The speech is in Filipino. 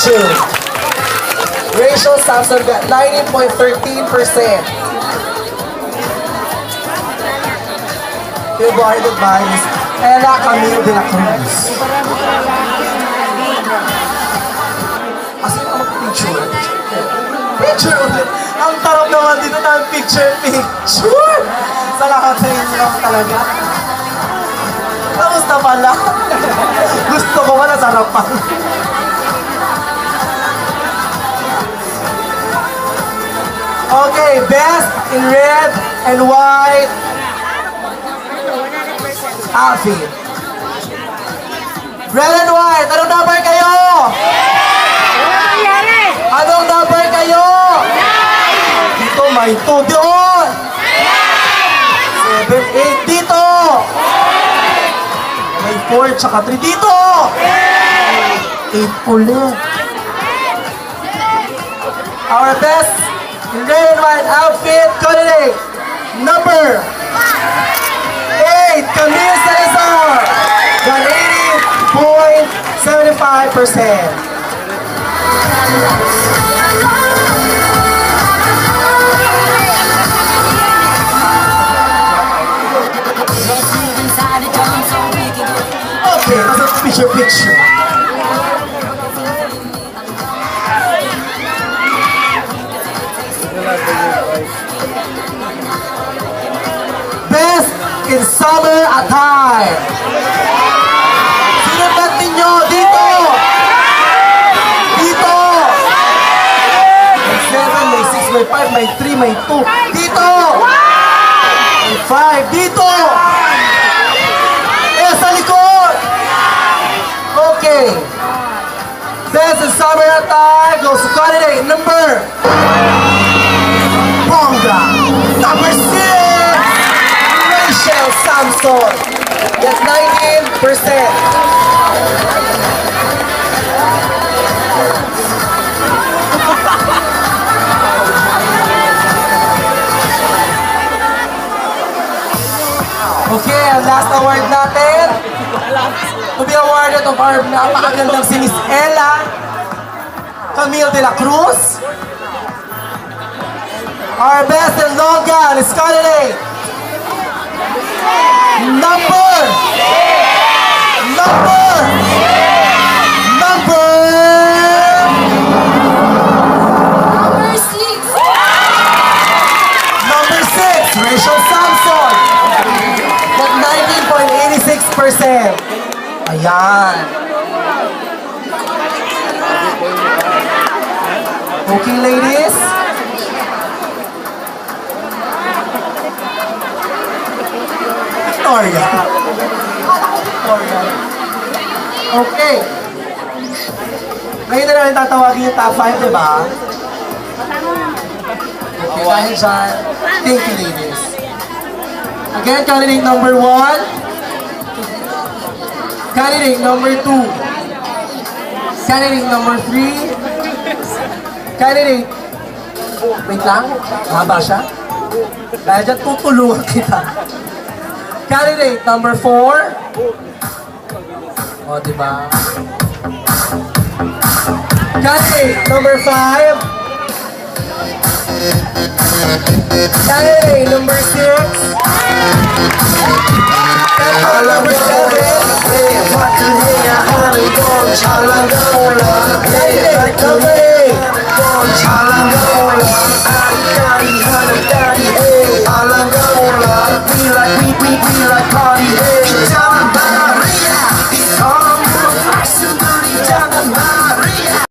June. Rachel Samson got 90.13%. Rewarded by Miss Ella Camille de la Cruz. Asan ang picture? Picture ulit. Ang tarap naman dito ng picture. Sa lahat sa inyo lang talaga. Kamusta pala? Gusto ko pala sarapan. Okay, best in red and white outfit. Red and white, anong number kayo? Anong number kayo? Dito may 2 doon. 7, 8 dito. May 4 tsaka 3 dito. 8 ulit. Our best in red and white outfit candidate number 8, Camille Salazar, got 80.75%. Okay, let's picture. Best in summer attire. Sino bet ninyo? Dito! Dito! May 7, may 6, may 5, may 3, may 2. Dito! May 5. Dito! Eh, sa likod! Okay. Best in summer attire goes to candidate number Bongga. Number 6! Rachel Samson gets 19%. Okay, ang last award natin to be awarded of our napakagandang si Miss Ella Camille de la Cruz. Our best in long gown is candidate number 6, Rachel Samson, got 19.86%. Ayan. Okay, ladies. Victoria. Okay. Ngayon na namin tatawagin yung top 5, diba? Okay, dahil dyan, thank you, ladies. Again, candidate number 1. Candidate number 2. Candidate number 3. Candidate. Wait lang, haba siya. Dahil dyan, tutulungan kita. Candidate number 4. O, diba? Candidate number 5. Candidate number 6. Candidate number 7. Candidate number 8.